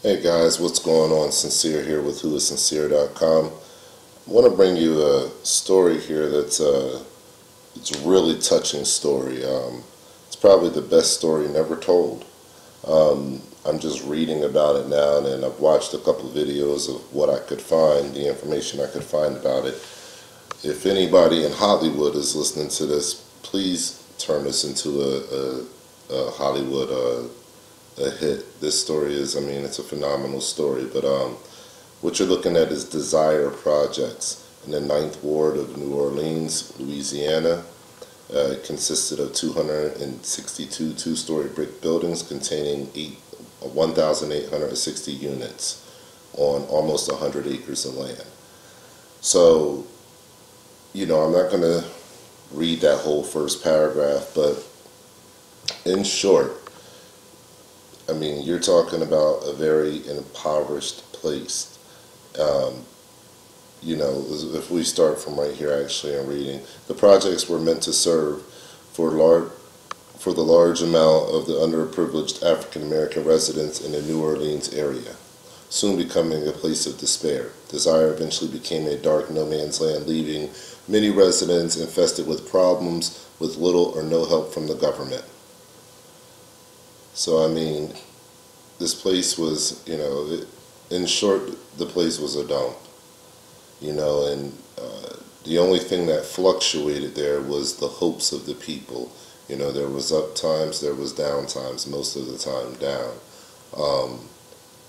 Hey guys, what's going on? Sincere here with whoissincere.com. I want to bring you a story here that's it's a really touching story. It's probably the best story never told. I'm just reading about it now, and I've watched a couple of videos of what I could find, the information I could find about it. If anybody in Hollywood is listening to this, please turn this into a Hollywood a hit. This story is, I mean, it's a phenomenal story, but what you're looking at is Desire Projects in the Ninth Ward of New Orleans, Louisiana. It consisted of 262 two-story brick buildings containing 1,860 units on almost 100 acres of land. So, I'm not going to read that whole first paragraph, but in short, I mean, you're talking about a very impoverished place. Um, if we start from right here, actually, I'm reading. The projects were meant to serve for the large amount of the underprivileged African American residents in the New Orleans area, soon becoming a place of despair. Desire eventually became a dark no man's land, leaving many residents infested with problems with little or no help from the government. So, I mean, this place was, in short, the place was a dump, and the only thing that fluctuated there was the hopes of the people. There was up times, there was down times, most of the time down. Um,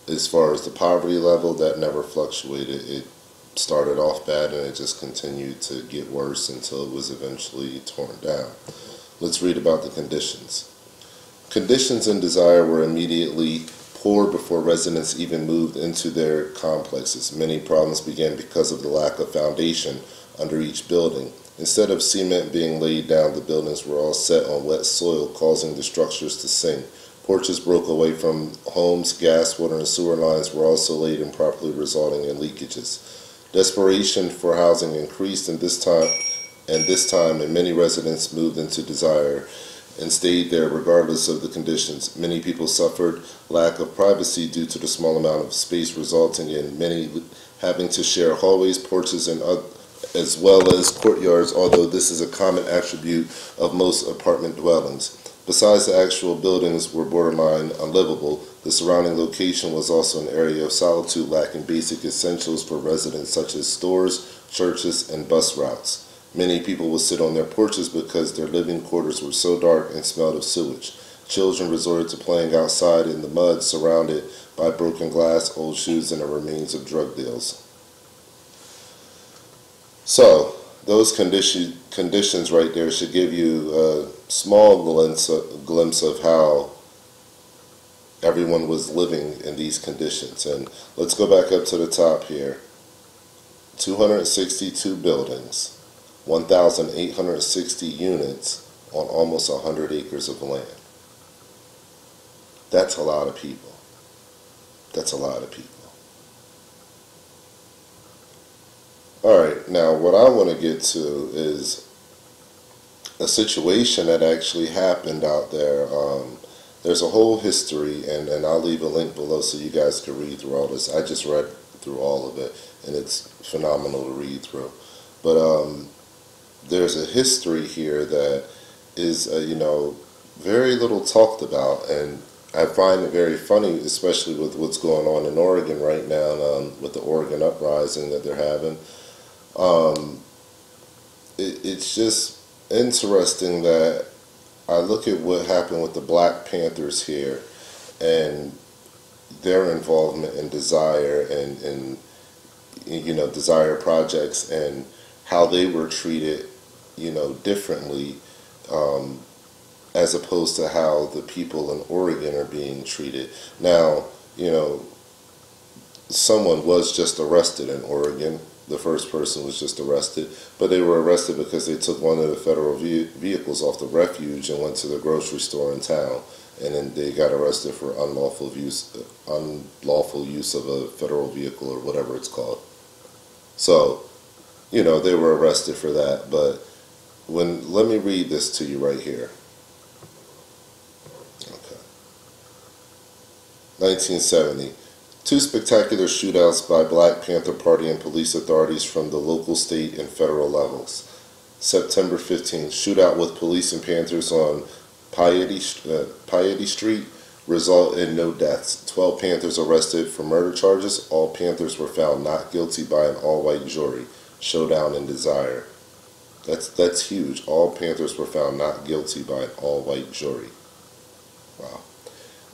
as far as the poverty level, that never fluctuated. It started off bad and it just continued to get worse until it was eventually torn down. Let's read about the conditions. Conditions in Desire were immediately poor before residents even moved into their complexes. Many problems began because of the lack of foundation under each building. Instead of cement being laid down, the buildings were all set on wet soil, causing the structures to sink. Porches broke away from homes, gas, water, and sewer lines were also laid improperly, resulting in leakages. Desperation for housing increased, and this time, and many residents moved into Desire and stayed there regardless of the conditions. Many people suffered lack of privacy due to the small amount of space, resulting in many having to share hallways, porches, and as well as courtyards, although this is a common attribute of most apartment dwellings. Besides, the actual buildings were borderline unlivable. The surrounding location was also an area of solitude, lacking basic essentials for residents such as stores, churches, and bus routes. Many people would sit on their porches because their living quarters were so dark and smelled of sewage. Children resorted to playing outside in the mud, surrounded by broken glass, old shoes, and the remains of drug deals. So, those conditions right there should give you a small glimpse of how everyone was living in these conditions. And let's go back up to the top here. 262 buildings, 1,860 units on almost 100 acres of land. That's a lot of people. That's a lot of people. Alright, now what I want to get to is a situation that actually happened out there. There's a whole history, and I'll leave a link below so you guys can read through all this. I just read through all of it, and it's phenomenal to read through. But there's a history here that is, very little talked about, and I find it very funny, especially with what's going on in Oregon right now, with the Oregon uprising that they're having. It's just interesting that I look at what happened with the Black Panthers here and their involvement in Desire and Desire projects and how they were treated, differently, as opposed to how the people in Oregon are being treated. Now, someone was just arrested in Oregon. The first person was just arrested, but they were arrested because they took one of the federal vehicles off the refuge and went to the grocery store in town, and then they got arrested for unlawful use of a federal vehicle or whatever it's called. So, they were arrested for that. But let me read this to you right here. Okay. 1970. Two spectacular shootouts by Black Panther Party and police authorities from the local, state, and federal levels. September 15th, shootout with police and Panthers on Piety Street result in no deaths. 12 Panthers arrested for murder charges. All Panthers were found not guilty by an all-white jury. Showdown in Desire. That's huge. All Panthers were found not guilty by an all-white jury. Wow.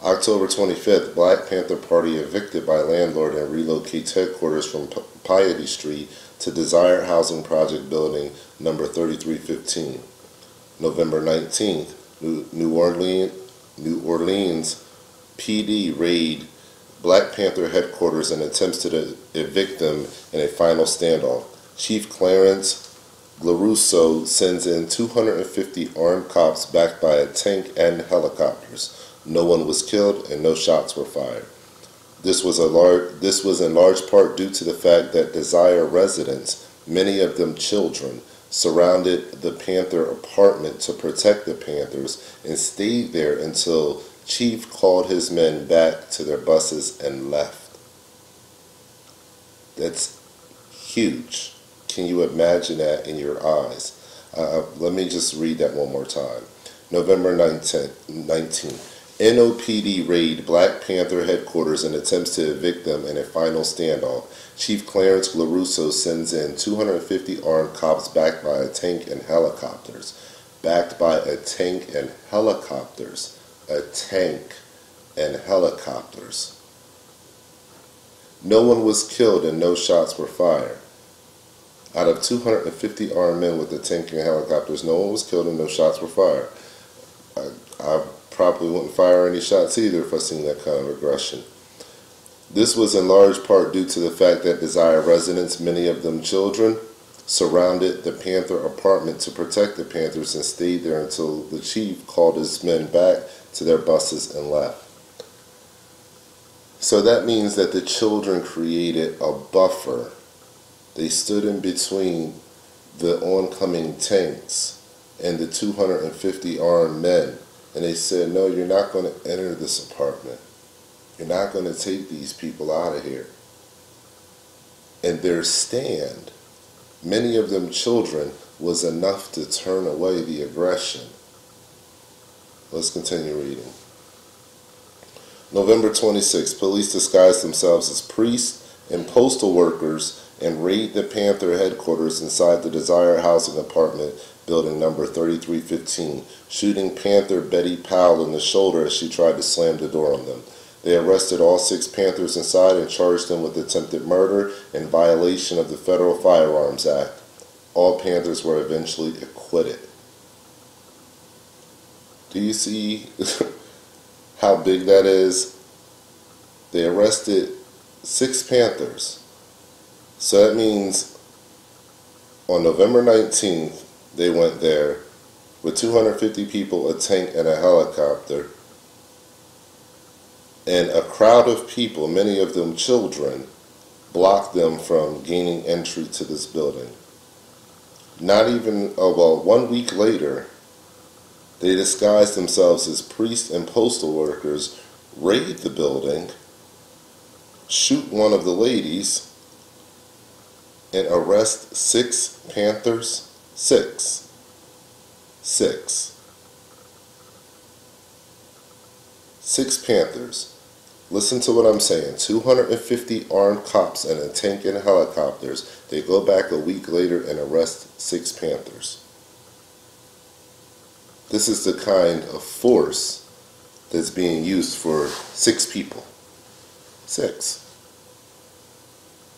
October 25th, Black Panther Party evicted by landlord and relocates headquarters from Piety Street to Desire Housing Project Building number 3315. November 19th, New Orleans PD raid Black Panther headquarters and attempts to evict them in a final standoff. Chief Clarence LaRusso sends in 250 armed cops backed by a tank and helicopters. No one was killed and no shots were fired. This was in large part due to the fact that Desire residents, many of them children, surrounded the Panther apartment to protect the Panthers and stayed there until Chief called his men back to their buses and left. That's huge. Can you imagine that in your eyes? Let me just read that one more time. November 19th. NOPD raid Black Panther headquarters and attempts to evict them in a final standoff. Chief Clarence LaRusso sends in 250 armed cops backed by a tank and helicopters. Backed by a tank and helicopters. A tank and helicopters. No one was killed and no shots were fired. Out of 250 armed men with the tank and helicopters, no one was killed and no shots were fired. I probably wouldn't fire any shots either if I seen that kind of aggression. This was in large part due to the fact that Desire residents, many of them children, surrounded the Panther apartment to protect the Panthers and stayed there until the chief called his men back to their buses and left. So that means that the children created a buffer. They stood in between the oncoming tanks and the 250 armed men. And they said, no, you're not going to enter this apartment. You're not going to take these people out of here. And their stand, many of them children, was enough to turn away the aggression. Let's continue reading. November 26th, police disguised themselves as priests and postal workers and raid the Panther headquarters inside the Desire Housing Apartment Building number 3315, shooting Panther Betty Powell in the shoulder as she tried to slam the door on them. They arrested all 6 Panthers inside and charged them with attempted murder in violation of the Federal Firearms Act. All Panthers were eventually acquitted. Do you see how big that is? They arrested 6 Panthers. So that means on November 19th, they went there with 250 people, a tank, and a helicopter. And a crowd of people, many of them children, blocked them from gaining entry to this building. Not even, 1 week later, they disguised themselves as priests and postal workers, raid the building, shoot one of the ladies, and arrest 6 Panthers. 6 Panthers. Listen to what I'm saying. 250 armed cops and a tank and helicopters. They go back a week later and arrest 6 Panthers. This is the kind of force that's being used for 6 people. 6.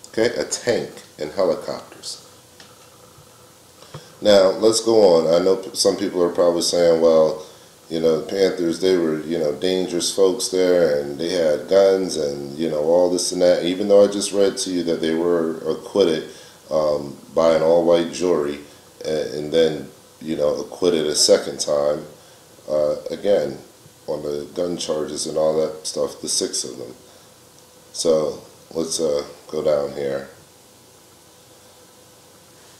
Okay, a tank and helicopters. Now, let's go on. I know some people are probably saying, well, the Panthers, they were, dangerous folks there, and they had guns and, all this and that. Even though I just read to you that they were acquitted by an all-white jury and then, acquitted a second time, again, on the gun charges and all that stuff, the 6 of them. So, let's go down here.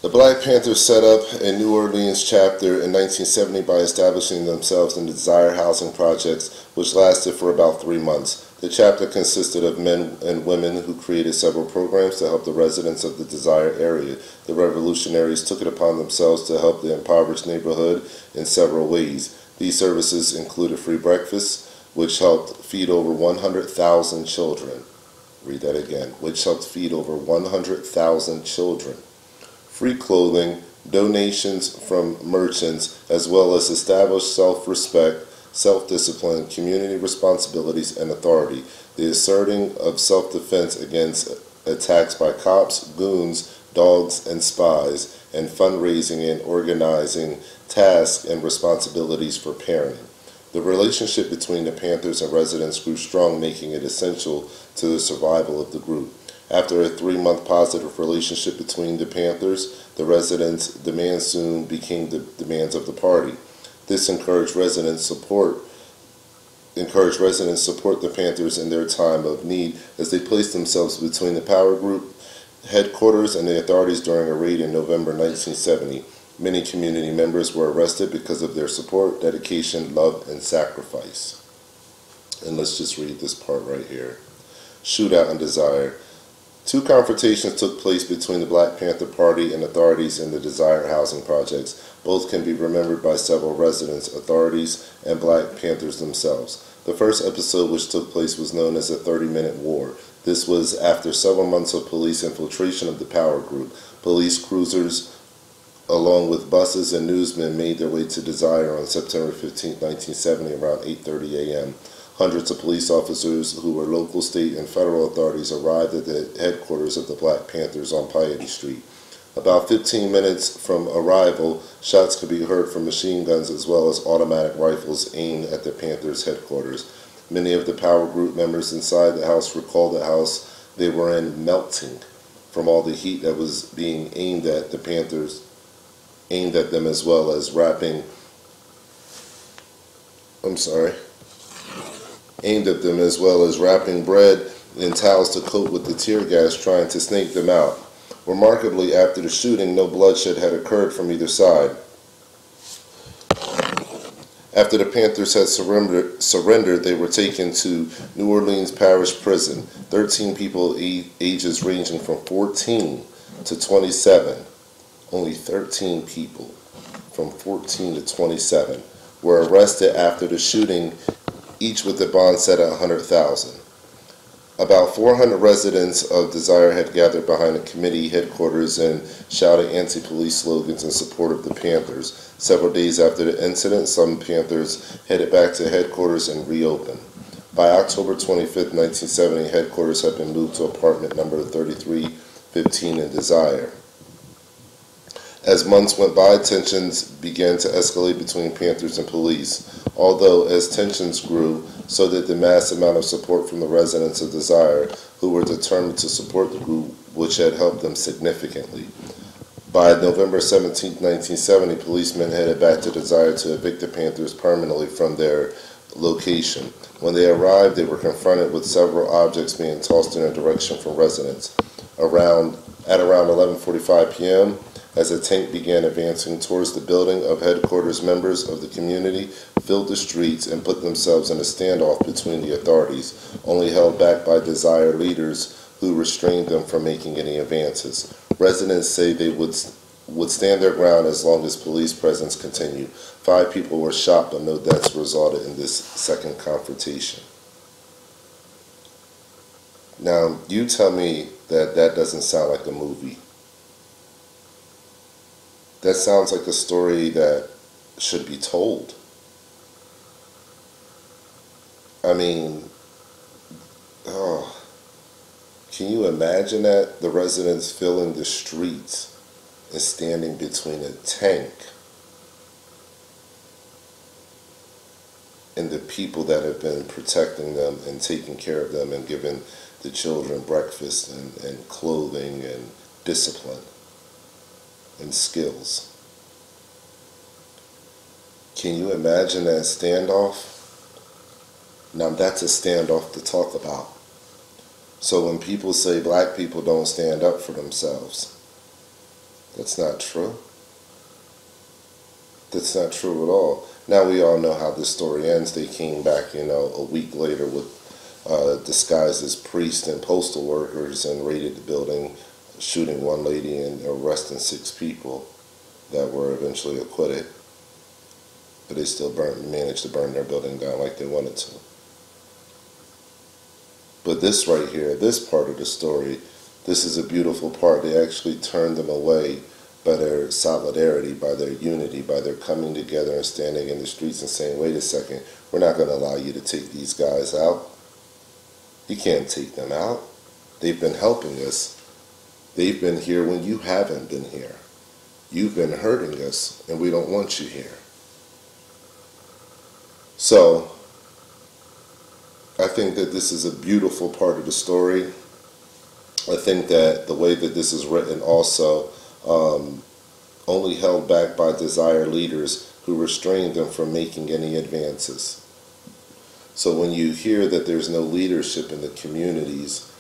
The Black Panthers set up a New Orleans chapter in 1970 by establishing themselves in the Desire Housing Projects, which lasted for about 3 months. The chapter consisted of men and women who created several programs to help the residents of the desired area. The revolutionaries took it upon themselves to help the impoverished neighborhood in several ways. These services included free breakfast, which helped feed over 100,000 children. Read that again, which helped feed over 100,000 children. Free clothing, donations from merchants, as well as established self-respect, self-discipline, community responsibilities, and authority. The asserting of self-defense against attacks by cops, goons, dogs, and spies, and fundraising and organizing tasks and responsibilities for parenting. The relationship between the Panthers and residents grew strong, making it essential to the survival of the group. After a 3-month positive relationship between the Panthers, the residents' demands soon became the demands of the party. This encouraged residents support the Panthers in their time of need as they placed themselves between the power group headquarters and the authorities during a raid in November 1970. Many community members were arrested because of their support, dedication, love, and sacrifice. And let's just read this part right here. Shootout and Desire. 2 confrontations took place between the Black Panther Party and authorities in the Desire housing projects. Both can be remembered by several residents, authorities, and Black Panthers themselves. The first episode, which took place, was known as the 30-Minute War. This was after several months of police infiltration of the power group. Police cruisers, along with buses and newsmen, made their way to Desire on September 15, 1970, around 8:30 a.m. Hundreds of police officers who were local, state, and federal authorities arrived at the headquarters of the Black Panthers on Piety Street. About 15 minutes from arrival, shots could be heard from machine guns as well as automatic rifles aimed at the Panthers' headquarters. Many of the power group members inside the house recalled the house they were in melting from all the heat that was being aimed at the Panthers, aimed at them, as well as wrapping bread in towels to coat with the tear gas, trying to snake them out. Remarkably, after the shooting, no bloodshed had occurred from either side. After the Panthers had surrendered, they were taken to New Orleans Parish Prison. 13 people ages ranging from 14 to 27, only 13 people from 14 to 27, were arrested after the shooting, each with a bond set at $100,000. About 400 residents of Desire had gathered behind the committee headquarters and shouted anti-police slogans in support of the Panthers. Several days after the incident, some Panthers headed back to headquarters and reopened. By October 25, 1970, headquarters had been moved to apartment number 3315 in Desire. As months went by, tensions began to escalate between Panthers and police. Although, as tensions grew, so did the mass amount of support from the residents of Desire, who were determined to support the group, which had helped them significantly. By November 17, 1970, policemen headed back to Desire to evict the Panthers permanently from their location. When they arrived, they were confronted with several objects being tossed in their direction from residents. At around 11:45 p.m., as a tank began advancing towards the building of headquarters, members of the community filled the streets and put themselves in a standoff between the authorities, only held back by Desire leaders who restrained them from making any advances. Residents say they would stand their ground as long as police presence continued. 5 people were shot, but no deaths resulted in this second confrontation. Now, you tell me that doesn't sound like a movie. That sounds like a story that should be told. I mean, can you imagine that? The residents filling the streets and standing between a tank and the people that have been protecting them and taking care of them and giving the children breakfast and clothing and discipline and skills. Can you imagine that standoff? Now that's a standoff to talk about. So when people say black people don't stand up for themselves, that's not true. That's not true at all. Now we all know how this story ends. They came back, a week later with disguised as priests and postal workers and raided the building, shooting one lady and arresting 6 people that were eventually acquitted. But they still managed to burn their building down like they wanted to. But this right here, this part of the story, this is a beautiful part. They actually turned them away by their solidarity, by their unity, by their coming together and standing in the streets and saying, wait a second, we're not going to allow you to take these guys out. You can't take them out. They've been helping us. They've been here when you haven't been here. You've been hurting us, and we don't want you here. So, I think that this is a beautiful part of the story. I think that the way that this is written also only held back by desire leaders who restrained them from making any advances. So when you hear that there's no leadership in the communities,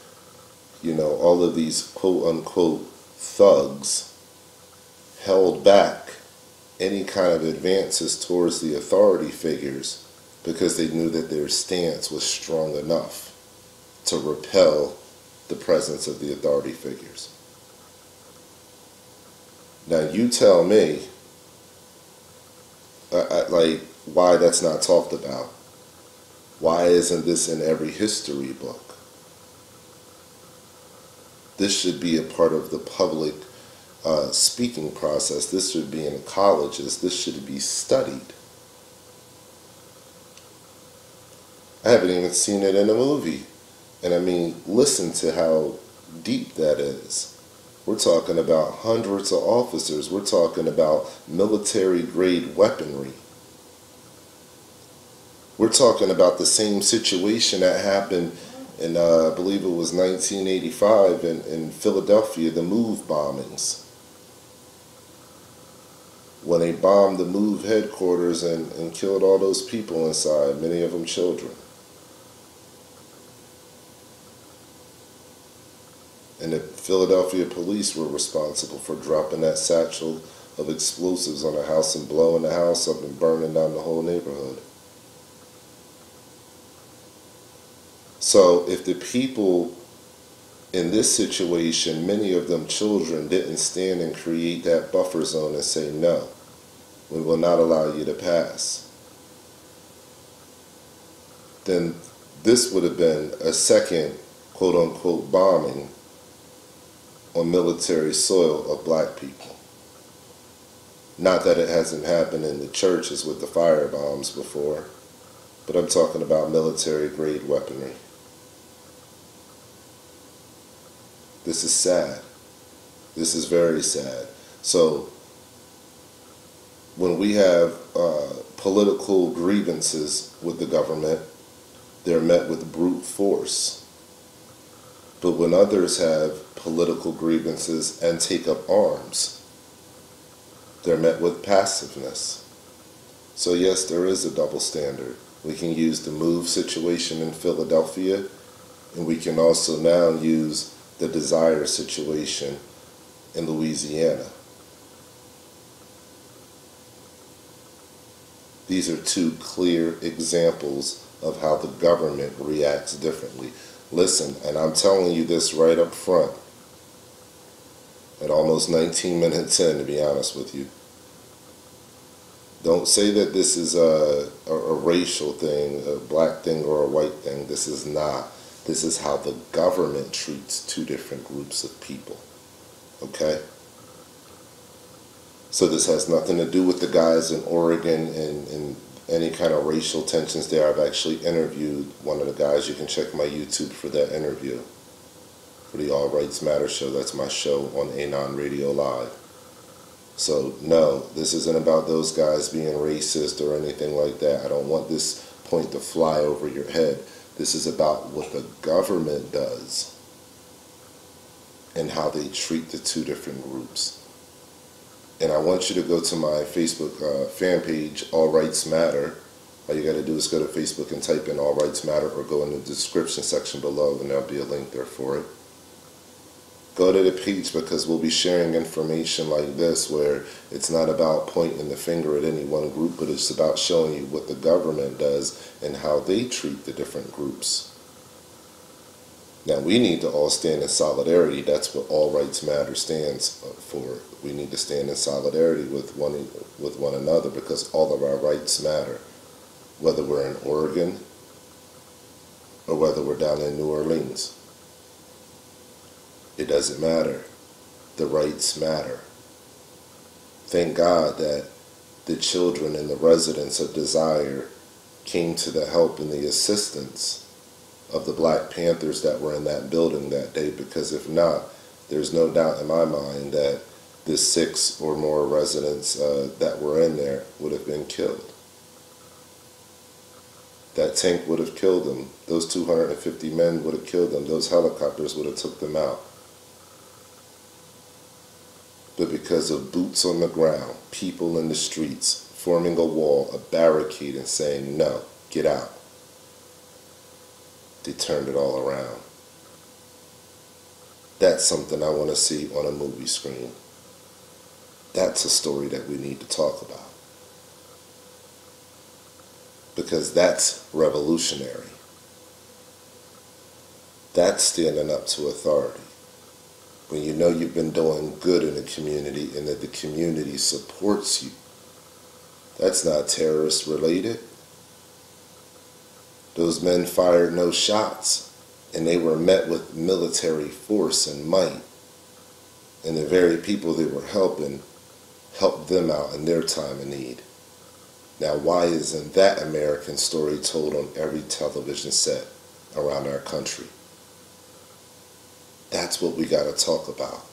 you know, all of these quote-unquote thugs held back any kind of advances towards the authority figures because they knew that their stance was strong enough to repel the presence of the authority figures. Now you tell me, like, why that's not talked about. Why isn't this in every history book? This should be a part of the public speaking process. This should be in colleges. This should be studied. I haven't even seen it in a movie. And I mean, listen to how deep that is. We're talking about hundreds of officers. We're talking about military-grade weaponry. We're talking about the same situation that happened in, I believe it was 1985 in Philadelphia, the MOVE bombings. When they bombed the MOVE headquarters and killed all those people inside, many of them children. And the Philadelphia police were responsible for dropping that satchel of explosives on a house and blowing the house up and burning down the whole neighborhood. So if the people in this situation, many of them children, didn't stand and create that buffer zone and say, no, we will not allow you to pass, then this would have been a second quote-unquote bombing on military soil of black people. Not that it hasn't happened in the churches with the fire bombs before, but I'm talking about military-grade weaponry. This is sad. This is very sad. So when we have political grievances with the government, they're met with brute force. But when others have political grievances and take up arms, they're met with passiveness. So yes, there is a double standard. We can use the MOVE situation in Philadelphia, and we can also now use the Desire situation in Louisiana. These are two clear examples of how the government reacts differently. Listen, and I'm telling you this right up front, at almost 19 minutes in, to be honest with you. Don't say that this is a racial thing, a black thing or a white thing. This is not. This is how the government treats two different groups of people. Okay? So this has nothing to do with the guys in Oregon and any kind of racial tensions there. I've actually interviewed one of the guys. You can check my YouTube for that interview for the All Rights Matter show. That's my show on Anon Radio Live. So no, this isn't about those guys being racist or anything like that. I don't want this point to fly over your head. This is about what the government does and how they treat the two different groups. And I want you to go to my Facebook fan page, All Rights Matter. All you got to do is go to Facebook and type in All Rights Matter, or go in the description section below and there'll be a link there for it. Go to the page, because we'll be sharing information like this where it's not about pointing the finger at any one group, but it's about showing you what the government does and how they treat the different groups. Now we need to all stand in solidarity. That's what All Rights Matter stands for. We need to stand in solidarity with one another, because all of our rights matter, whether we're in Oregon or whether we're down in New Orleans. It doesn't matter. The rights matter. Thank God that the children and the residents of Desire came to the help and the assistance of the Black Panthers that were in that building that day, because if not, there's no doubt in my mind that the 6 or more residents that were in there would have been killed. That tank would have killed them. Those 250 men would have killed them. Those helicopters would have took them out. But because of boots on the ground, people in the streets, forming a wall, a barricade, and saying, no, get out, they turned it all around. That's something I want to see on a movie screen. That's a story that we need to talk about. Because that's revolutionary. That's standing up to authority. When you know you've been doing good in the community and that the community supports you. That's not terrorist related. Those men fired no shots, and they were met with military force and might. And the very people they were helping helped them out in their time of need. Now, why isn't that American story told on every television set around our country? That's what we got to talk about.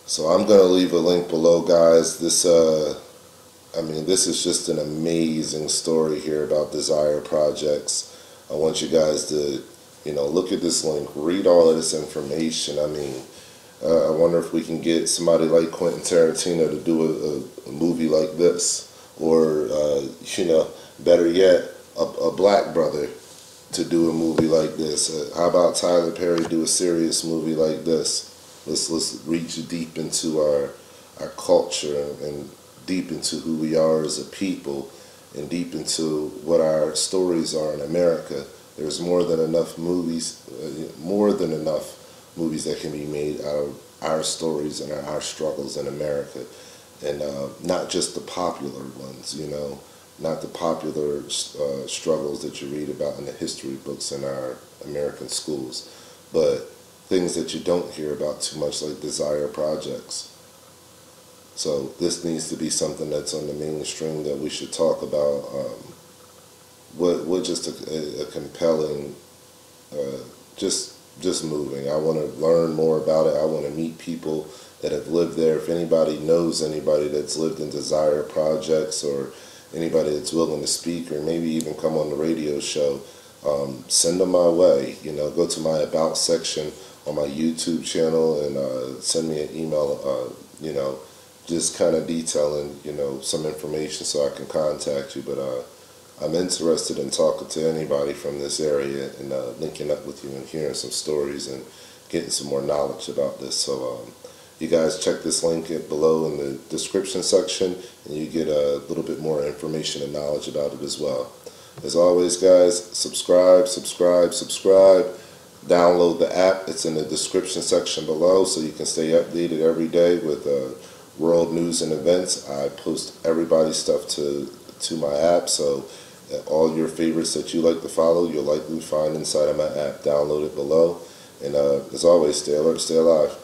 So I'm going to leave a link below, guys. This is just an amazing story here about Desire Projects. I want you guys to, look at this link, read all of this information. I wonder if we can get somebody like Quentin Tarantino to do a movie like this, or better yet, a black brother to do a movie like this. How about Tyler Perry do a serious movie like this? Let's reach deep into our culture and deep into who we are as a people, and deep into what our stories are in America. There's more than enough movies that can be made out of our stories and our struggles in America, and not just the popular ones, not the popular struggles that you read about in the history books in our American schools, but things that you don't hear about too much, like Desire Projects. So this needs to be something that's on the mainstream that we should talk about. What just a compelling, just moving. I want to learn more about it. I want to meet people that have lived there. If anybody knows anybody that's lived in Desire Projects, or anybody that's willing to speak, or maybe even come on the radio show, send them my way. Go to my About section on my YouTube channel and send me an email, just kind of detailing, some information so I can contact you. But I'm interested in talking to anybody from this area and linking up with you and hearing some stories and getting some more knowledge about this. So you guys check this link below in the description section, and you get a little bit more information and knowledge about it as well. As always, guys, subscribe. Download the app. It's in the description section below, so you can stay updated every day with world news and events. I post everybody's stuff to my app, so all your favorites that you like to follow, you'll likely find inside of my app. Download it below, and as always, stay alert, stay alive.